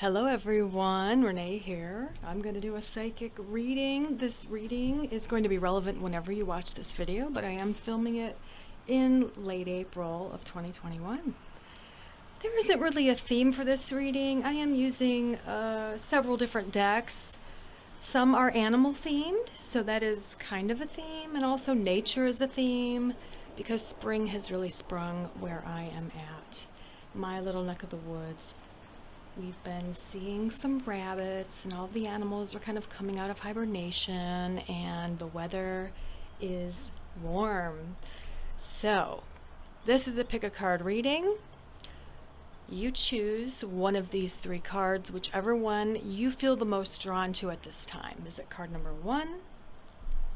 Hello everyone, Renee here. I'm going to do a psychic reading. This reading is going to be relevant whenever you watch this video, but I am filming it in late April of 2021. There isn't really a theme for this reading. I am using several different decks. Some are animal themed, so that is kind of a theme, and also nature is a theme because spring has really sprung where I am at, my little neck of the woods. We've been seeing some rabbits and all the animals are kind of coming out of hibernation and the weather is warm. So this is a pick a card reading. You choose one of these three cards, whichever one you feel the most drawn to at this time. Is it card number 1,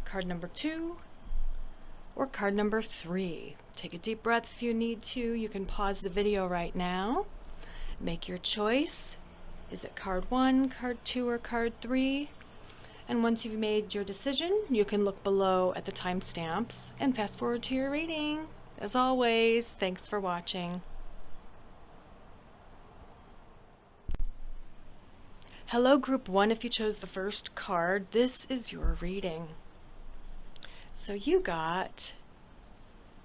card number 2, or card number 3? Take a deep breath if you need to. You can pause the video right now. Make your choice. Is it card 1, card 2, or card 3? And once you've made your decision, you can look below at the timestamps and fast forward to your reading. As always, thanks for watching. Hello, Group 1, if you chose the first card, this is your reading. So you got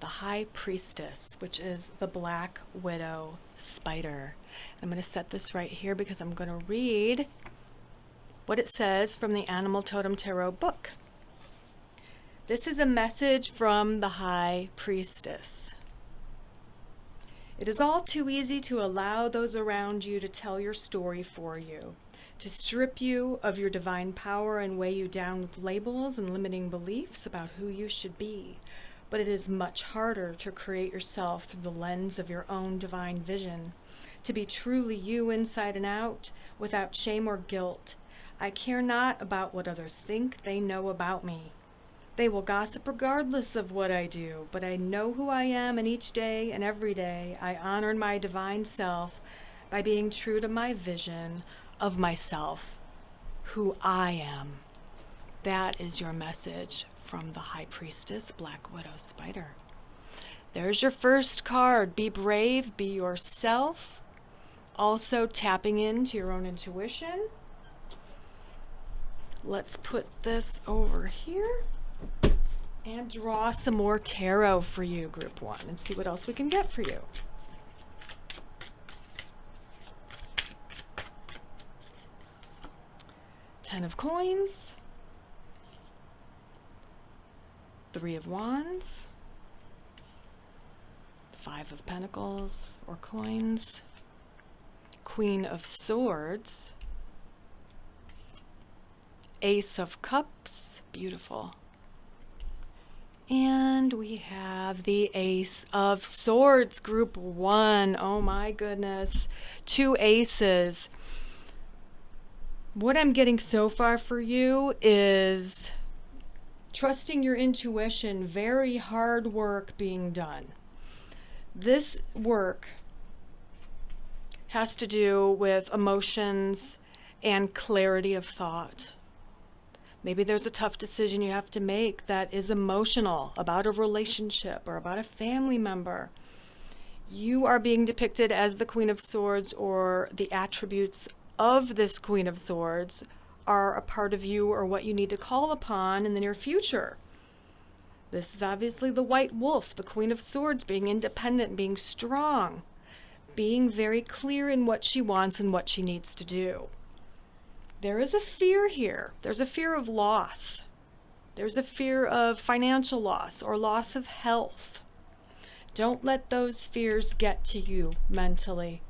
the High Priestess, which is the Black Widow spider. I'm going to set this right here because I'm going to read what it says from the Animal Totem Tarot book. This is a message from the High Priestess. It is all too easy to allow those around you to tell your story for you, to strip you of your divine power and weigh you down with labels and limiting beliefs about who you should be. But it is much harder to create yourself through the lens of your own divine vision, to be truly you inside and out, without shame or guilt. I care not about what others think they know about me. They will gossip regardless of what I do, but I know who I am, and each day and every day I honor my divine self by being true to my vision of myself, who I am. That is your message from the High Priestess, Black Widow Spider. There's your first card. Be brave, be yourself. Also tapping into your own intuition. Let's put this over here and draw some more tarot for you, Group 1, and see what else we can get for you. Ten of Coins. 3 of Wands, 5 of Pentacles or Coins, Queen of Swords, Ace of Cups, beautiful, and we have the Ace of Swords, Group 1. Oh my goodness, 2 aces. What I'm getting so far for you is trusting your intuition, very hard work being done. This work has to do with emotions and clarity of thought. Maybe there's a tough decision you have to make that is emotional about a relationship or about a family member. You are being depicted as the Queen of Swords, or the attributes of this Queen of Swords are a part of you or what you need to call upon in the near future. This is obviously the White Wolf, the Queen of Swords, being independent, being strong, being very clear in what she wants and what she needs to do. There is a fear here. There's a fear of loss. There's a fear of financial loss or loss of health. Don't let those fears get to you mentally.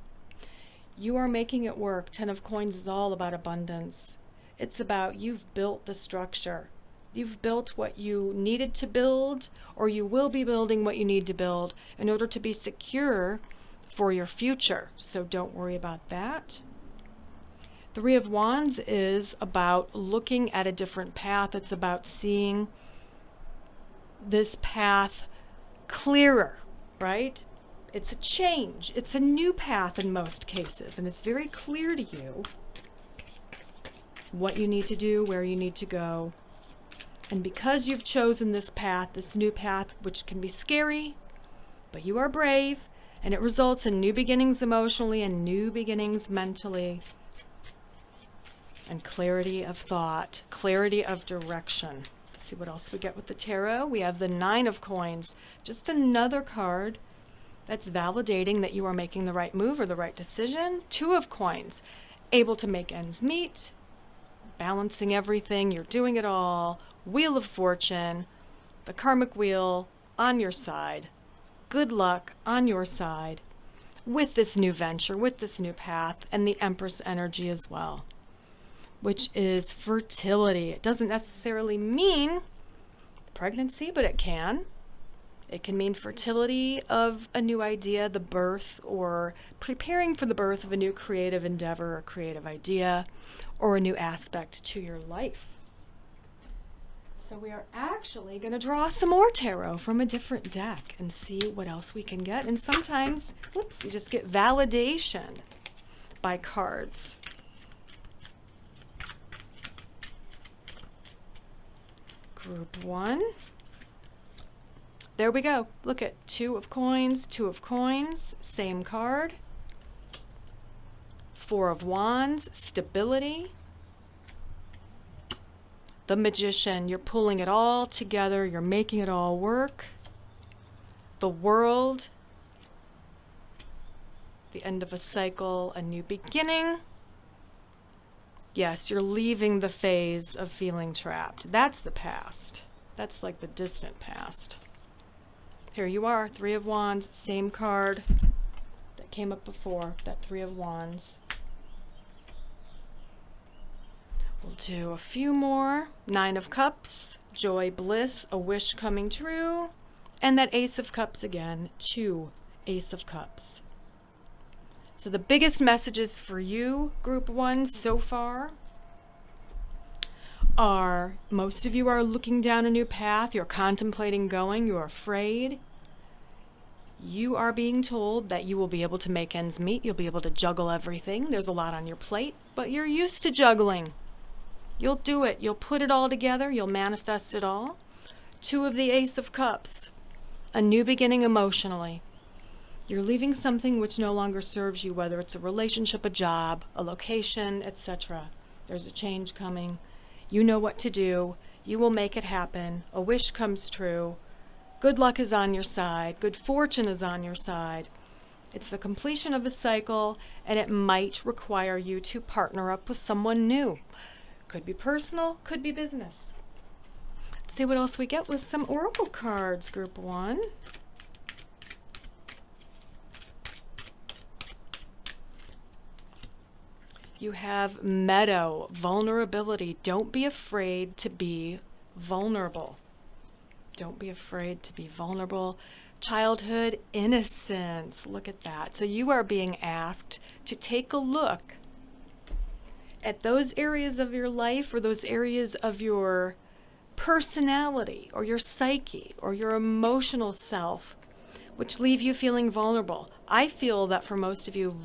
You are making it work. 10 of Coins is all about abundance. It's about you've built the structure. You've built what you needed to build, or you will be building what you need to build in order to be secure for your future. So don't worry about that. 3 of Wands is about looking at a different path. It's about seeing this path clearer, right? It's a change. It's a new path in most cases, and it's very clear to you what you need to do, where you need to go. And because you've chosen this path, this new path, which can be scary, but you are brave, and it results in new beginnings emotionally and new beginnings mentally, and clarity of thought, clarity of direction. Let's see what else we get with the tarot. We have the Nine of Coins, just another card that's validating that you are making the right move or the right decision. Two of Coins, able to make ends meet, balancing everything, you're doing it all. Wheel of Fortune, the karmic wheel on your side. Good luck on your side with this new venture, with this new path, and the Empress energy as well, which is fertility. It doesn't necessarily mean pregnancy, but it can. It can mean fertility of a new idea, the birth, or preparing for the birth of a new creative endeavor or creative idea, or a new aspect to your life. So we are actually going to draw some more tarot from a different deck and see what else we can get. And sometimes, whoops, you just get validation by cards. Group 1. There we go. Look at Two of Coins, same card. Four of Wands, stability. The Magician, you're pulling it all together, you're making it all work. The World, the end of a cycle, a new beginning. Yes, you're leaving the phase of feeling trapped. That's the past. That's like the distant past. Here you are, Three of Wands, same card that came up before, that Three of Wands. We'll do a few more. Nine of Cups, joy, bliss, a wish coming true. And that Ace of Cups again, 2 Ace of Cups. So the biggest messages for you, Group 1, so far are, most of you are looking down a new path, you're contemplating going, you're afraid. You are being told that you will be able to make ends meet, you'll be able to juggle everything. There's a lot on your plate, but you're used to juggling. You'll do it. You'll put it all together. You'll manifest it all. 2 of the Ace of Cups. A new beginning emotionally. You're leaving something which no longer serves you, whether it's a relationship, a job, a location, etc. There's a change coming. You know what to do. You will make it happen. A wish comes true. Good luck is on your side. Good fortune is on your side. It's the completion of a cycle, and it might require you to partner up with someone new. Could be personal, could be business. Let's see what else we get with some oracle cards, Group 1. You have Meadow, vulnerability. Don't be afraid to be vulnerable. Don't be afraid to be vulnerable. Childhood innocence. Look at that. So you are being asked to take a look at those areas of your life or those areas of your personality or your psyche or your emotional self which leave you feeling vulnerable. I feel that for most of you,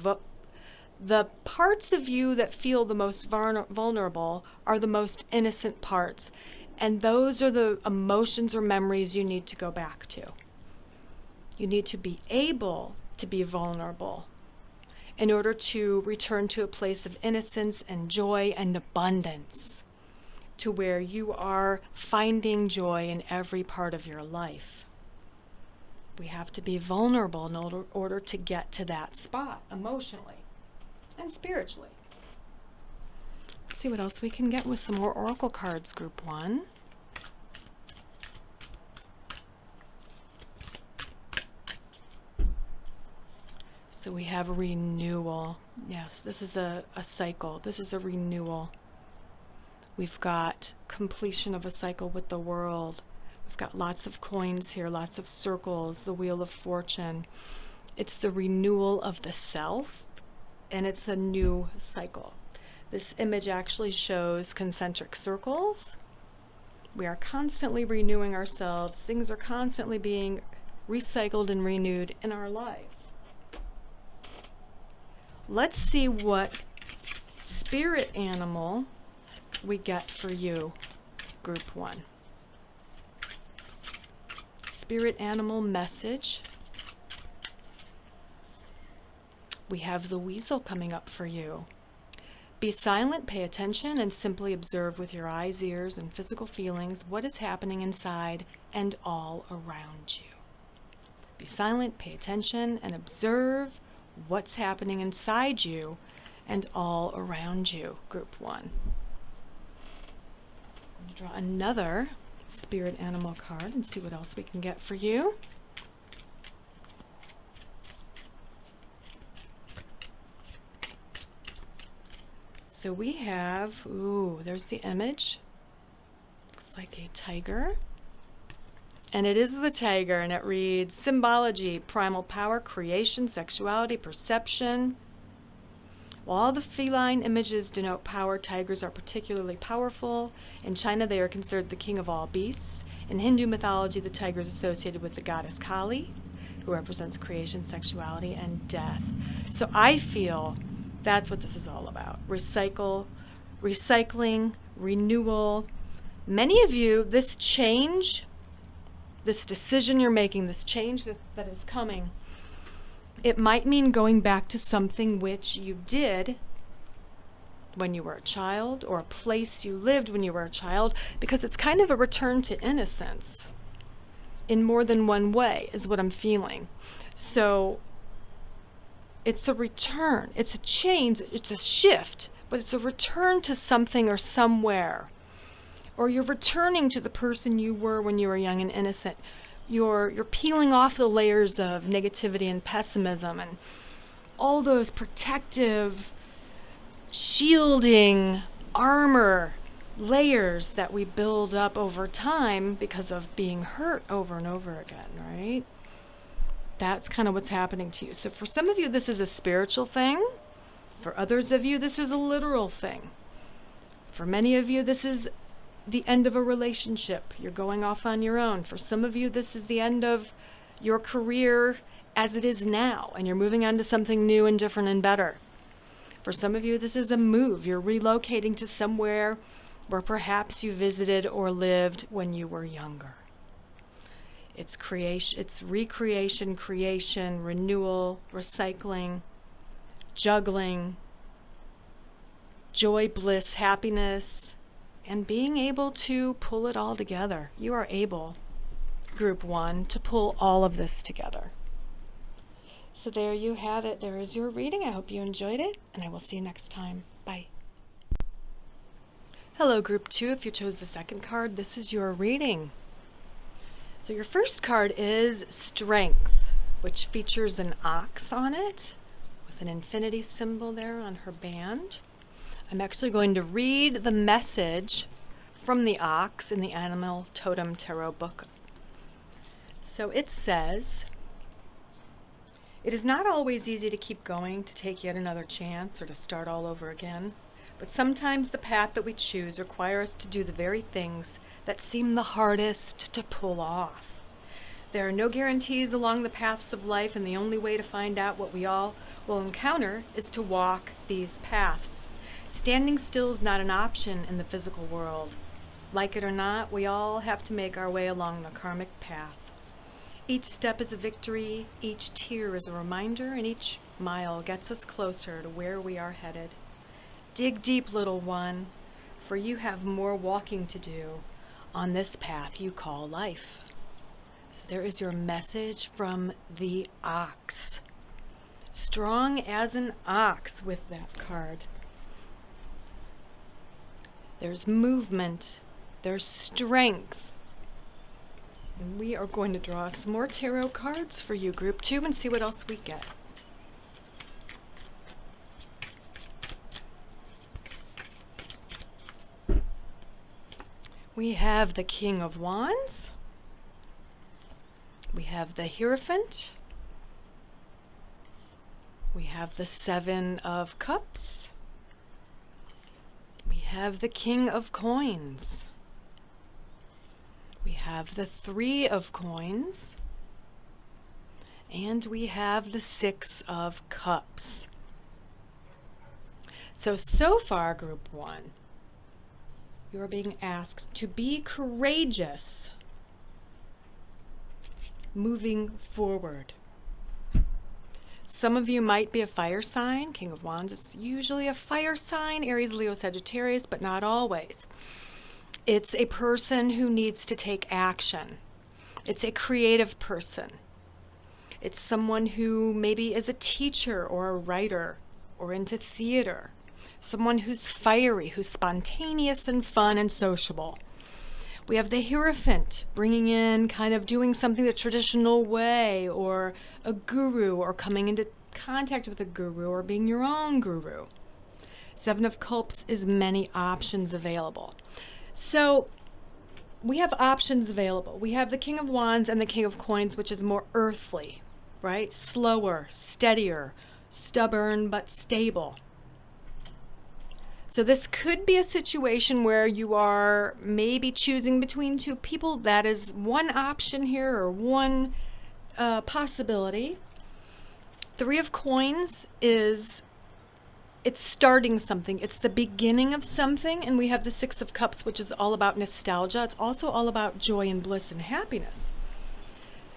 the parts of you that feel the most vulnerable are the most innocent parts, and those are the emotions or memories you need to go back to. You need to be able to be vulnerable in order to return to a place of innocence and joy and abundance, to where you are finding joy in every part of your life. We have to be vulnerable in order to get to that spot emotionally and spiritually. Let's see what else we can get with some more oracle cards, Group 1. So we have renewal. Yes, this is a cycle. This is a renewal. We've got completion of a cycle with the World. We've got lots of coins here, lots of circles, the Wheel of Fortune. It's the renewal of the self, and it's a new cycle. This image actually shows concentric circles. We are constantly renewing ourselves. Things are constantly being recycled and renewed in our lives. Let's see what spirit animal we get for you, Group 1. Spirit animal message. We have the weasel coming up for you. Be silent, pay attention, and simply observe with your eyes, ears, and physical feelings what is happening inside and all around you. Be silent, pay attention, and observe what's happening inside you and all around you, group 1. I'm going to draw another spirit animal card and see what else we can get for you. So we have, there's the image. Looks like a tiger. And it is the tiger, and it reads, symbology, primal power, creation, sexuality, perception. While all the feline images denote power, tigers are particularly powerful. In China, they are considered the king of all beasts. In Hindu mythology, the tiger is associated with the goddess Kali, who represents creation, sexuality, and death. So I feel that's what this is all about. Recycling, renewal. Many of you, this change, this decision you're making, this change that is coming, it might mean going back to something which you did when you were a child, or a place you lived when you were a child, because it's kind of a return to innocence in more than one way, is what I'm feeling. So it's a return, it's a change, it's a shift, but it's a return to something or somewhere. Or you're returning to the person you were when you were young and innocent. You're peeling off the layers of negativity and pessimism and all those protective, shielding armor layers that we build up over time because of being hurt over and over again, right? That's kind of what's happening to you. So for some of you, this is a spiritual thing. For others of you, this is a literal thing. For many of you, this is the end of a relationship. You're going off on your own. For some of you, this is the end of your career as it is now, and you're moving on to something new and different and better. For some of you, this is a move. You're relocating to somewhere where perhaps you visited or lived when you were younger. It's creation, it's recreation, creation, renewal, recycling, juggling, joy, bliss, happiness, and being able to pull it all together. You are able, group 1, to pull all of this together. So there you have it. There is your reading. I hope you enjoyed it, and I will see you next time. Bye. Hello, group 2. If you chose the second card, this is your reading. So your first card is Strength, which features an ox on it with an infinity symbol there on her band. I'm actually going to read the message from the ox in the Animal Totem Tarot book. So it says, it is not always easy to keep going, to take yet another chance, or to start all over again. But sometimes the path that we choose requires us to do the very things that seem the hardest to pull off. There are no guarantees along the paths of life, and the only way to find out what we all will encounter is to walk these paths. Standing still is not an option in the physical world. Like it or not, we all have to make our way along the karmic path. Each step is a victory, each tear is a reminder, and each mile gets us closer to where we are headed. Dig deep, little one, for you have more walking to do on this path you call life. So there is your message from the ox. Strong as an ox with that card. There's movement, there's strength. And we are going to draw some more tarot cards for you, group 2, and see what else we get. We have the King of Wands. We have the Hierophant. We have the Seven of Cups. We have the King of Coins. We have the Three of Coins. And we have the Six of Cups. So far, group 1, you're being asked to be courageous moving forward. Some of you might be a fire sign. King of Wands is usually a fire sign, Aries, Leo, Sagittarius, but not always. It's a person who needs to take action. It's a creative person. It's someone who maybe is a teacher or a writer or into theater. Someone who's fiery, who's spontaneous and fun and sociable. We have the Hierophant, bringing in kind of doing something the traditional way, or a guru, or coming into contact with a guru, or being your own guru. Seven of Cups is many options available. So we have options available. We have the King of Wands and the King of Coins, which is more earthly, right? Slower, steadier, stubborn, but stable. So this could be a situation where you are maybe choosing between two people. That is one option here, or one possibility. Three of Coins is, it's starting something. It's the beginning of something. And we have the Six of Cups, which is all about nostalgia. It's also all about joy and bliss and happiness.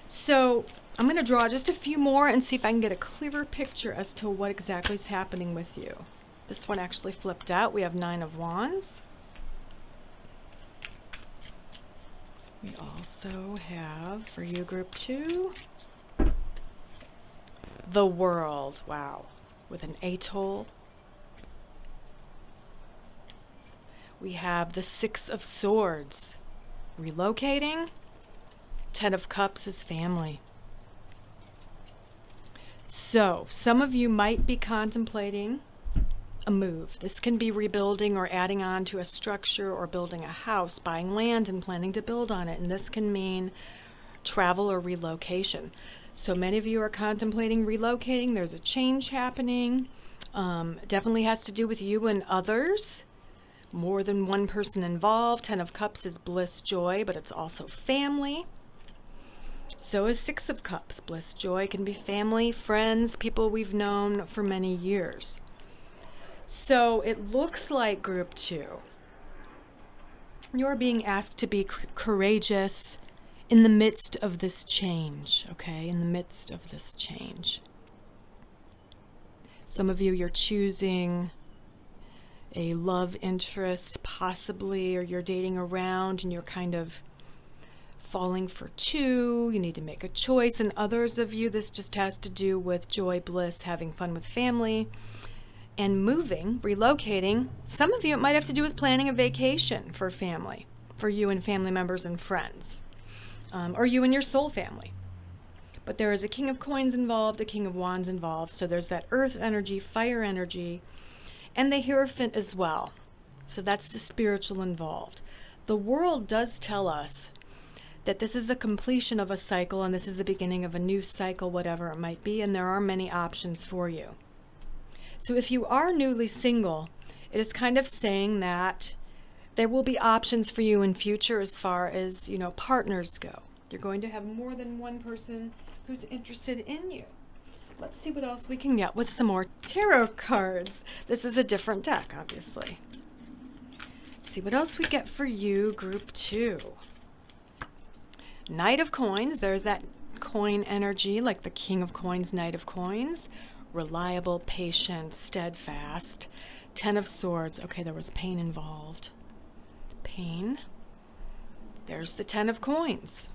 So I'm going to draw just a few more and see if I can get a clearer picture as to what exactly is happening with you. This one actually flipped out. We have Nine of Wands. We also have, for you, Group 2, the World. Wow. With an atoll. We have the Six of Swords. Relocating. Ten of Cups is family. So, some of you might be contemplating a move. This can be rebuilding or adding on to a structure, or building a house, buying land and planning to build on it. And this can mean travel or relocation. So many of you are contemplating relocating. There's a change happening. Definitely has to do with you and others. More than one person involved. Ten of Cups is bliss, joy, but it's also family. So is Six of Cups. Bliss, joy can be family, friends, people we've known for many years. So it looks like, Group 2, you're being asked to be courageous in the midst of this change, okay? In the midst of this change. Some of you, you're choosing a love interest, possibly, or you're dating around and you're kind of falling for two. You need to make a choice. And others of you, this just has to do with joy, bliss, having fun with family. And moving, relocating. Some of you, it might have to do with planning a vacation for family, for you and family members and friends, or you and your soul family. But there is a King of Coins involved, a King of Wands involved, so there's that earth energy, fire energy, and the Hierophant as well. So that's the spiritual involved. The World does tell us that this is the completion of a cycle, and this is the beginning of a new cycle, whatever it might be, and there are many options for you. So if you are newly single, it is kind of saying that there will be options for you in future as far as, you know, partners go. You're going to have more than one person who's interested in you. Let's see what else we can get with some more tarot cards. This is a different deck, obviously. Let's see what else we get for you, Group 2. Knight of Coins. There's that coin energy, like the King of Coins, Knight of Coins. Reliable, patient, steadfast. Ten of Swords. Okay, there was pain involved. Pain. There's the Ten of Coins.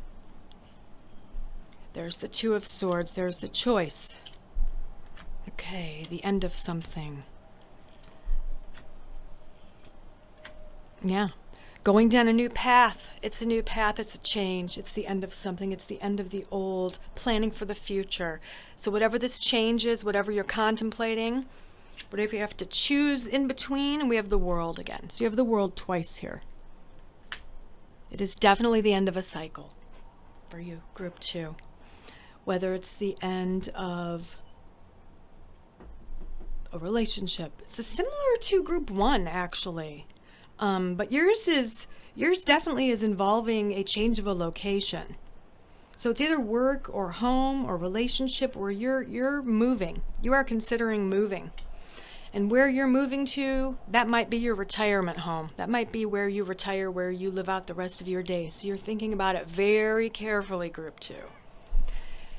There's the Two of Swords. There's the choice. Okay, the end of something. Yeah. Going down a new path. It's a new path. It's a change. It's the end of something. It's the end of the old. Planning for the future. So whatever this change is, whatever you're contemplating, whatever you have to choose in between, we have the World again. So you have the World twice here. It is definitely the end of a cycle for you, Group 2. Whether it's the end of a relationship. It's similar to Group 1, actually. But yours definitely is involving a change of a location. So it's either work or home or relationship, or you're moving. You are considering moving. And where you're moving to, that might be your retirement home. That might be where you retire, where you live out the rest of your days. So you're thinking about it very carefully, Group 2.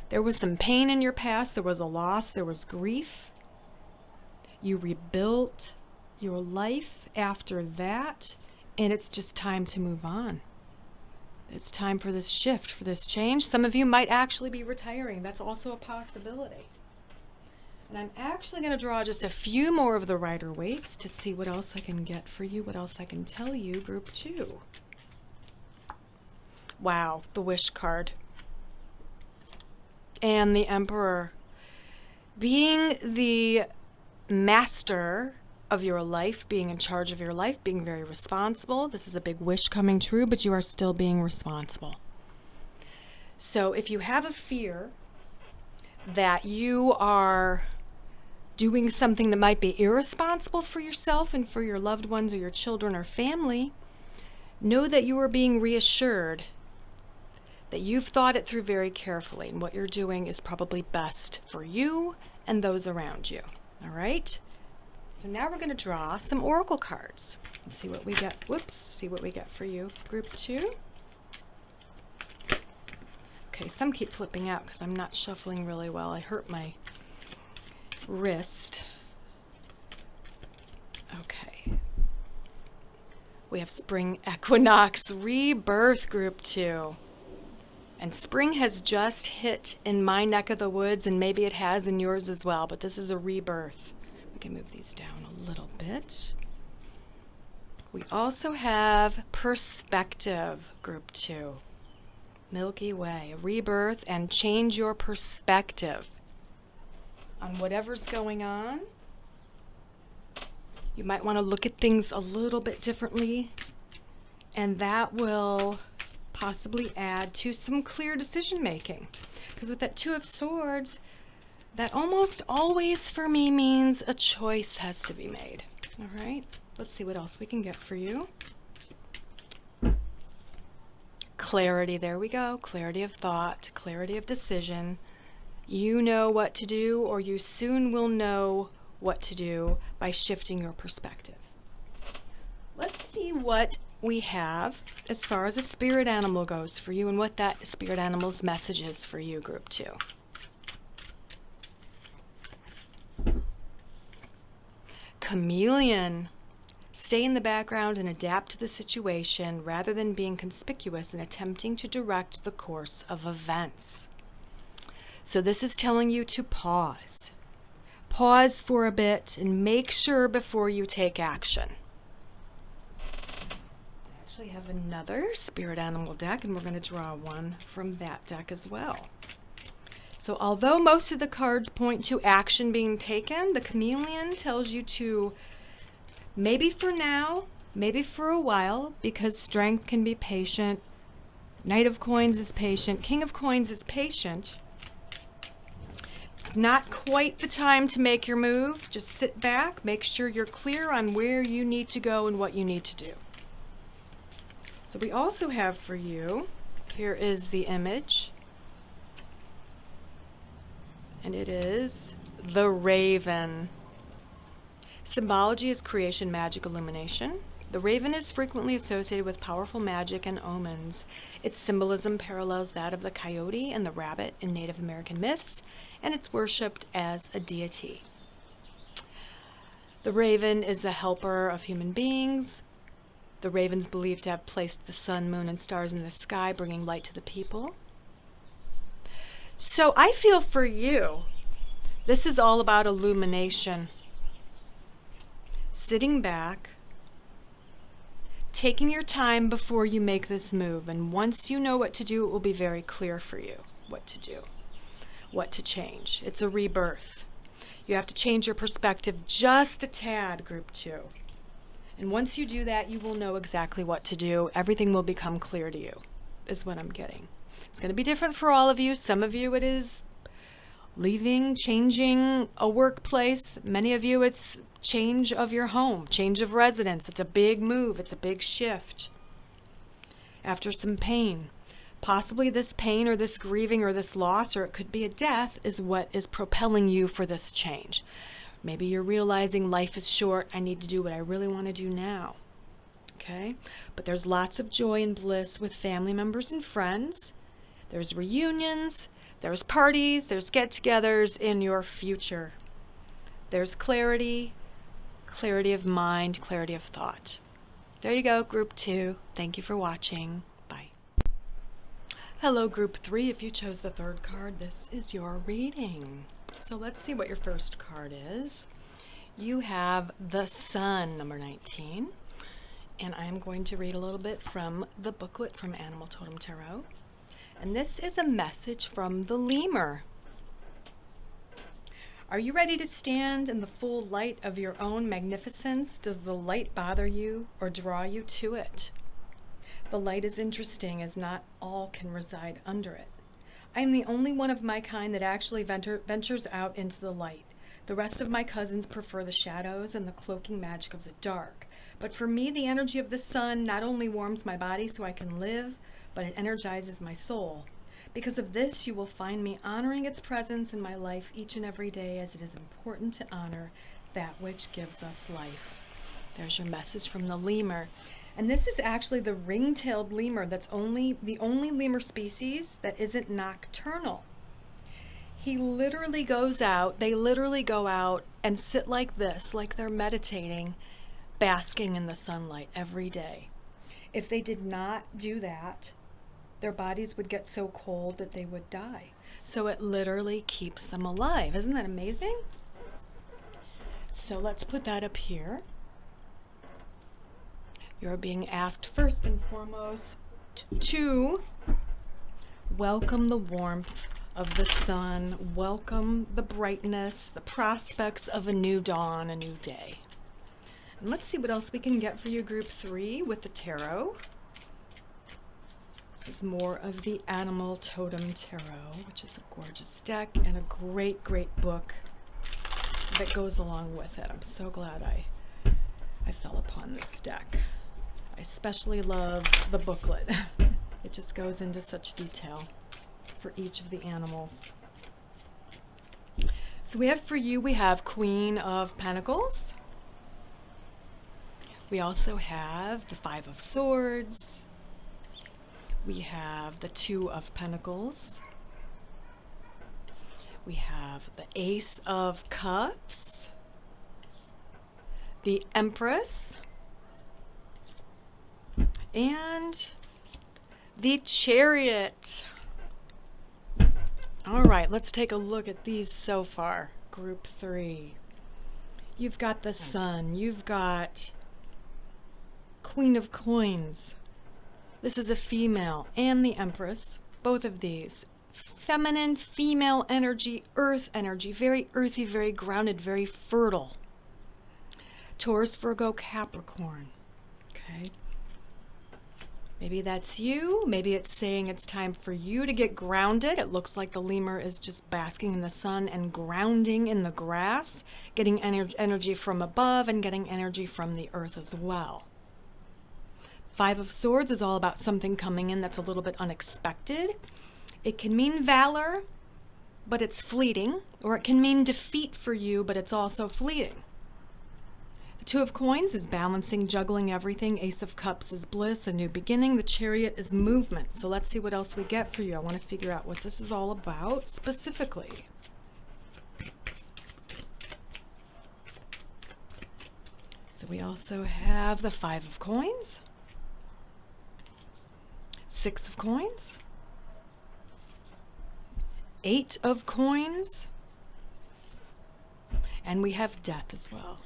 There was some pain in your past. There was a loss. There was grief. You rebuilt your life after that, and it's just time to move on. It's time for this shift, for this change. Some of you might actually be retiring. That's also a possibility. And I'm actually going to draw just a few more of the Rider-Waite's to see what else I can get for you, what else I can tell you, group 2. Wow, the Wish card. And the Emperor. Being the master of your life, being in charge of your life, being very responsible. This is a big wish coming true, but you are still being responsible. So if you have a fear that you are doing something that might be irresponsible for yourself and for your loved ones or your children or family, know that you are being reassured that you've thought it through very carefully, and what you're doing is probably best for you and those around you. All right? So now we're going to draw some oracle cards and see what we get. Whoops, see what we get for you, group 2. Okay, some keep flipping out because I'm not shuffling really well. I hurt my wrist. Okay. We have spring equinox, rebirth, group 2. And spring has just hit in my neck of the woods, and maybe it has in yours as well, but this is a rebirth. We can move these down a little bit. We also have perspective, group 2. Milky Way, a rebirth, and change your perspective on whatever's going on. You might want to look at things a little bit differently, and that will possibly add to some clear decision making. Because with that 2 of Swords, that almost always for me means a choice has to be made. All right, let's see what else we can get for you. Clarity, there we go. Clarity of thought, clarity of decision. You know what to do, or you soon will know what to do by shifting your perspective. Let's see what we have as far as a spirit animal goes for you and what that spirit animal's message is for you, group 2. Chameleon. Stay in the background and adapt to the situation rather than being conspicuous and attempting to direct the course of events. So this is telling you to pause. Pause for a bit and make sure before you take action. I actually have another spirit animal deck, and we're going to draw one from that deck as well. So although most of the cards point to action being taken, the chameleon tells you to, maybe for now, maybe for a while, because strength can be patient. Knight of Coins is patient. King of Coins is patient. It's not quite the time to make your move. Just sit back, make sure you're clear on where you need to go and what you need to do. So we also have for you, here is the image, and it is the raven. Symbology is creation, magic, illumination. The raven is frequently associated with powerful magic and omens. Its symbolism parallels that of the coyote and the rabbit in Native American myths, and it's worshipped as a deity. The raven is a helper of human beings. The raven's believed to have placed the sun, moon, and stars in the sky, bringing light to the people. So I feel for you, this is all about illumination. Sitting back, taking your time before you make this move, and once you know what to do, it will be very clear for you what to do, what to change. It's a rebirth. You have to change your perspective just a tad, group 2. And once you do that, you will know exactly what to do. Everything will become clear to you, is what I'm getting. It's going to be different for all of you. Some of you it is leaving, changing a workplace. Many of you it's change of your home, change of residence. It's a big move. It's a big shift. After some pain, possibly this pain or this grieving or this loss, or it could be a death, is what is propelling you for this change. Maybe you're realizing life is short. I need to do what I really want to do now. Okay? But there's lots of joy and bliss with family members and friends. There's reunions. There's parties, there's get-togethers in your future. There's clarity, clarity of mind, clarity of thought. There you go, Group 2. Thank you for watching. Bye. Hello, Group 3. If you chose the third card, this is your reading. So let's see what your first card is. You have the Sun, number 19. And I am going to read a little bit from the booklet from Animal Totem Tarot. And this is a message from the lemur. Are you ready to stand in the full light of your own magnificence? Does the light bother you or draw you to it? The light is interesting, as not all can reside under it. I am the only one of my kind that actually ventures out into the light. The rest of my cousins prefer the shadows and the cloaking magic of the dark. But for me, the energy of the sun not only warms my body so I can live, but it energizes my soul. Because of this, you will find me honoring its presence in my life each and every day, as it is important to honor that which gives us life. There's your message from the lemur. And this is actually the ring-tailed lemur. That's the only lemur species that isn't nocturnal. He literally goes out, they literally go out and sit like this, like they're meditating, basking in the sunlight every day. If they did not do that, their bodies would get so cold that they would die. So it literally keeps them alive. Isn't that amazing? So let's put that up here. You're being asked first and foremost to welcome the warmth of the sun, welcome the brightness, the prospects of a new dawn, a new day. And let's see what else we can get for you, Group 3, with the tarot. This is more of the Animal Totem Tarot, which is a gorgeous deck and a great, great book that goes along with it. I'm so glad I fell upon this deck. I especially love the booklet. It just goes into such detail for each of the animals. So we have Queen of Pentacles. We also have the Five of Swords. We have the Two of Pentacles. We have the Ace of Cups. The Empress. And the Chariot. All right, let's take a look at these so far. Group 3. You've got the Sun. You've got Queen of Coins. This is a female, and the Empress. Both of these. Feminine, female energy, earth energy. Very earthy, very grounded, very fertile. Taurus, Virgo, Capricorn. Okay. Maybe that's you. Maybe it's saying it's time for you to get grounded. It looks like the lemur is just basking in the sun and grounding in the grass, getting energy from above and getting energy from the earth as well. Five of Swords is all about something coming in that's a little bit unexpected. It can mean valor, but it's fleeting, or it can mean defeat for you, but it's also fleeting. The Two of Coins is balancing, juggling everything. Ace of Cups is bliss, a new beginning. The Chariot is movement. So let's see what else we get for you. I want to figure out what this is all about specifically. So we also have the Five of Coins. Six of Coins. Eight of Coins. And we have Death as well.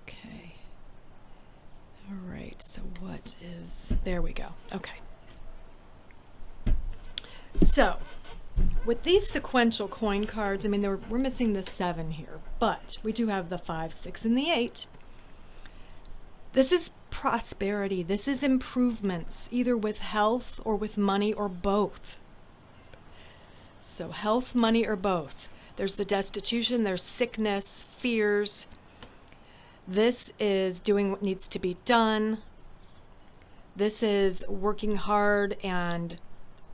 Okay. All right, so what is... There we go. Okay. So, with these sequential coin cards, I mean, we're missing the 7 here, but we do have the 5, 6, and the 8. This is prosperity. This is improvements, either with health or with money or both. So health, money, or both. There's the destitution, there's sickness, fears. This is doing what needs to be done. This is working hard and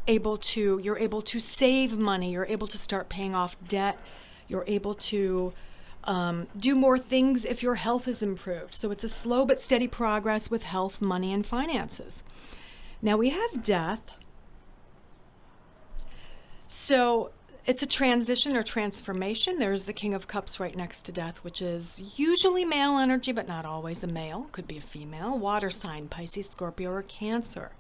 you're able to save money. You're able to start paying off debt. You're able to do more things if your health is improved. So it's a slow but steady progress with health, money, and finances. Now we have Death. So it's a transition or transformation. There's the King of Cups right next to Death, which is usually male energy, but not always a male. Could be a female. Water sign, Pisces, Scorpio, or Cancer.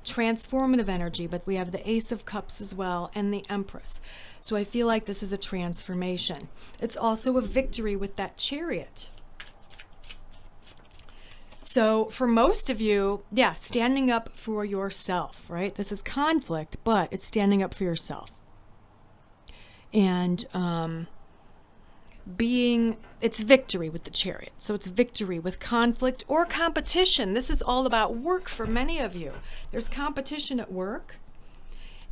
Transformative energy, but we have the Ace of Cups as well and the Empress. So I feel like this is a transformation. It's also a victory with that Chariot. So for most of you, yeah, standing up for yourself, right? This is conflict, but it's standing up for yourself. And it's victory with the Chariot. So it's victory with conflict or competition. This is all about work for many of you. There's competition at work.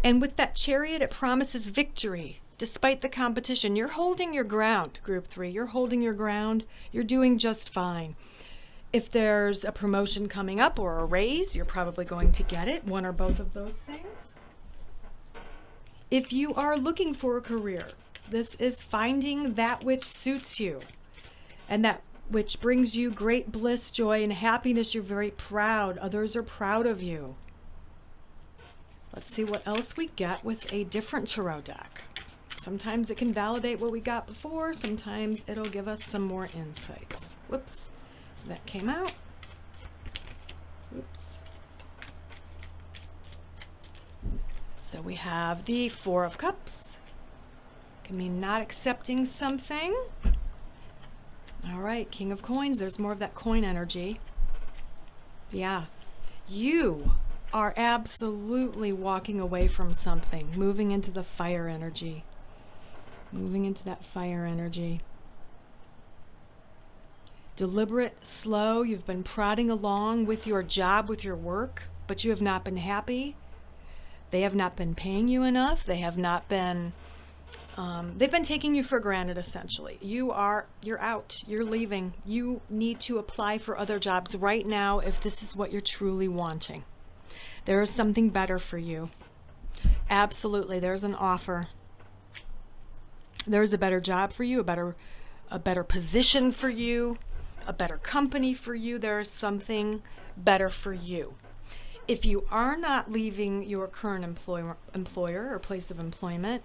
And with that Chariot, it promises victory despite the competition. You're holding your ground, Group 3. You're holding your ground. You're doing just fine. If there's a promotion coming up or a raise, you're probably going to get it, one or both of those things. If you are looking for a career, this is finding that which suits you and that which brings you great bliss, joy, and happiness. You're very proud. Others are proud of you. Let's see what else we get with a different tarot deck. Sometimes it can validate what we got before. Sometimes it'll give us some more insights. Whoops. So that came out. Oops. So we have the Four of Cups. Can mean not accepting something. All right, King of Coins. There's more of that coin energy. Yeah. You are absolutely walking away from something, moving into the fire energy. Moving into that fire energy. Deliberate, slow. You've been prodding along with your job, with your work, but you have not been happy. They have not been paying you enough. They have not been, they've been taking you for granted, essentially. You're out. You're leaving. You need to apply for other jobs right now if this is what you're truly wanting. There is something better for you. Absolutely. There's an offer. There's a better job for you, a better position for you, a better company for you. There is something better for you. If you are not leaving your current employer or place of employment,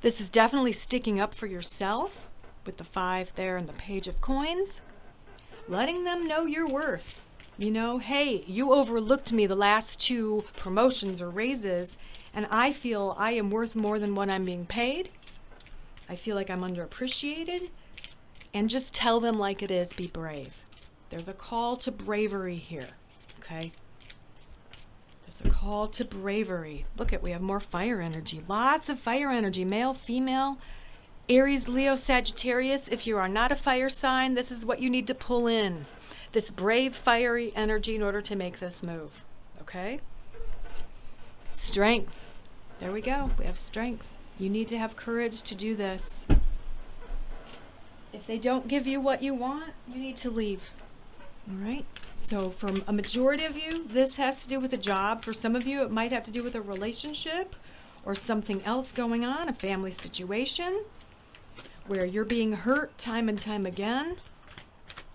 this is definitely sticking up for yourself with the 5 there and the Page of Coins, letting them know your worth. You know, hey, you overlooked me the last 2 promotions or raises, and I feel I am worth more than what I'm being paid. I feel like I'm underappreciated. And just tell them like it is, be brave. There's a call to bravery here, okay? There's a call to bravery. Look at, we have more fire energy. Lots of fire energy, male, female, Aries, Leo, Sagittarius. If you are not a fire sign, this is what you need to pull in. This brave, fiery energy in order to make this move, okay? Strength. There we go. We have strength. You need to have courage to do this. If they don't give you what you want, you need to leave. All right? So for a majority of you, this has to do with a job. For some of you, it might have to do with a relationship or something else going on, a family situation where you're being hurt time and time again.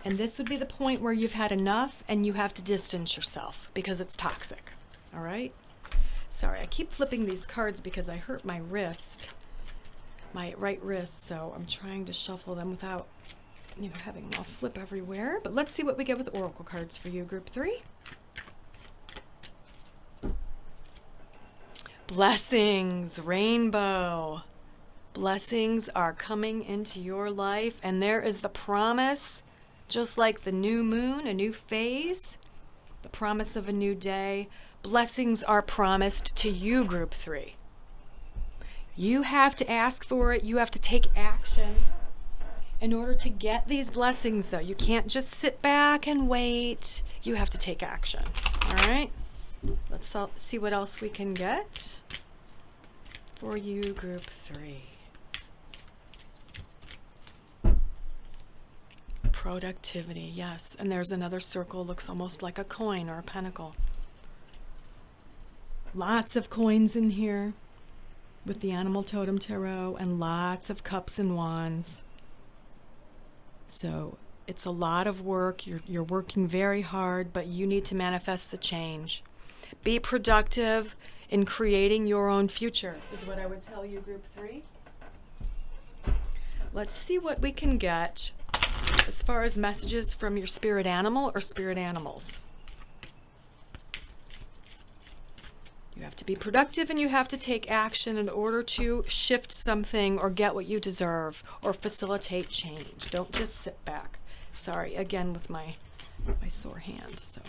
And this would be the point where you've had enough and you have to distance yourself because it's toxic. All right? Sorry, I keep flipping these cards because I hurt my wrist. My right wrist, so I'm trying to shuffle them without, having them all flip everywhere. But let's see what we get with oracle cards for you, Group 3. Blessings, rainbow. Blessings are coming into your life, and there is the promise, just like the new moon, a new phase, the promise of a new day. Blessings are promised to you, Group 3. You have to ask for it. You have to take action in order to get these blessings, though. You can't just sit back and wait. You have to take action. All right? Let's see what else we can get for you, Group 3. Productivity, yes. And there's another circle. Looks almost like a coin or a pentacle. Lots of coins in here with the Animal Totem Tarot, and lots of cups and wands. So it's a lot of work. You're working very hard, but you need to manifest the change. Be productive. in creating your own future, is what I would tell you, group 3. Let's see what we can get as far as messages from your spirit animal or spirit animals. You have to be productive and you have to take action in order to shift something or get what you deserve or facilitate change. Don't just sit back. Sorry, again with my sore hand. So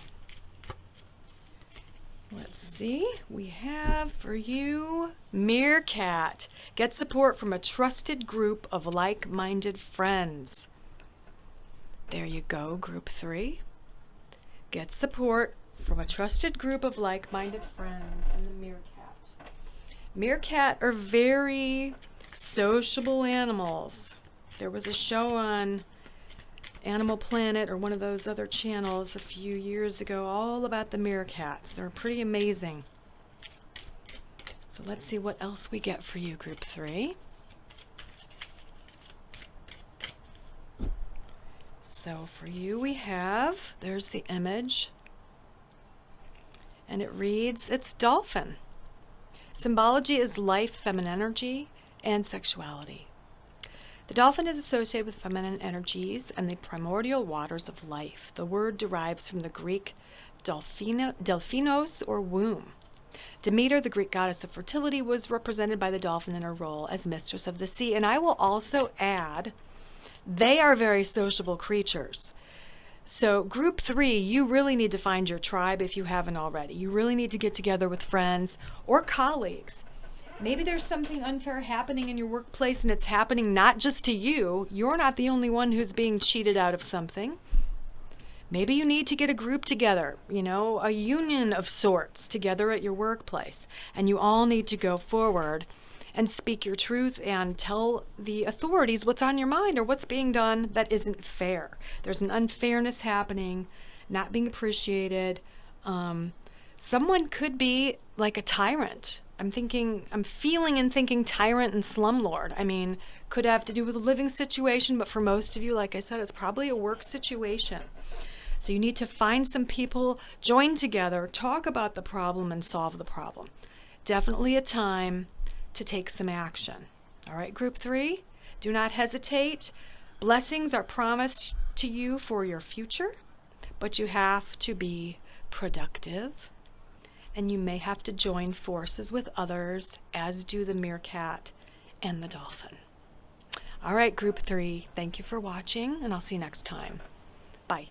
let's see. We have for you Meerkat. Get support from a trusted group of like-minded friends. There you go, group 3. Get support from a trusted group of like-minded friends. And the meerkat. Meerkat are very sociable animals. There was a show on Animal Planet or one of those other channels a few years ago all about the meerkats. They're pretty amazing. So let's see what else we get for you, group 3. So for you we have, there's the image, and it reads, it's dolphin. Symbology is life, feminine energy, and sexuality. The dolphin is associated with feminine energies and the primordial waters of life. The word derives from the Greek delphinos, or womb. Demeter, the Greek goddess of fertility, was represented by the dolphin in her role as mistress of the sea. And I will also add, they are very sociable creatures. So group 3, you really need to find your tribe if you haven't already. You really need to get together with friends or colleagues. Maybe there's something unfair happening in your workplace and it's happening not just to you. You're not the only one who's being cheated out of something. Maybe you need to get a group together, you know, a union of sorts together at your workplace. And you all need to go forward and speak your truth and tell the authorities what's on your mind or what's being done that isn't fair. There's an unfairness happening, not being appreciated. Someone could be like a tyrant. I'm feeling and thinking tyrant and slumlord. I mean, could have to do with a living situation, but for most of you, like I said, it's probably a work situation. So you need to find some people, join together, talk about the problem and solve the problem. Definitely a time to take some action. All right, group 3, do not hesitate. Blessings are promised to you for your future, but you have to be productive. And you may have to join forces with others, as do the meerkat and the dolphin. All right, group 3, thank you for watching, and I'll see you next time. Bye.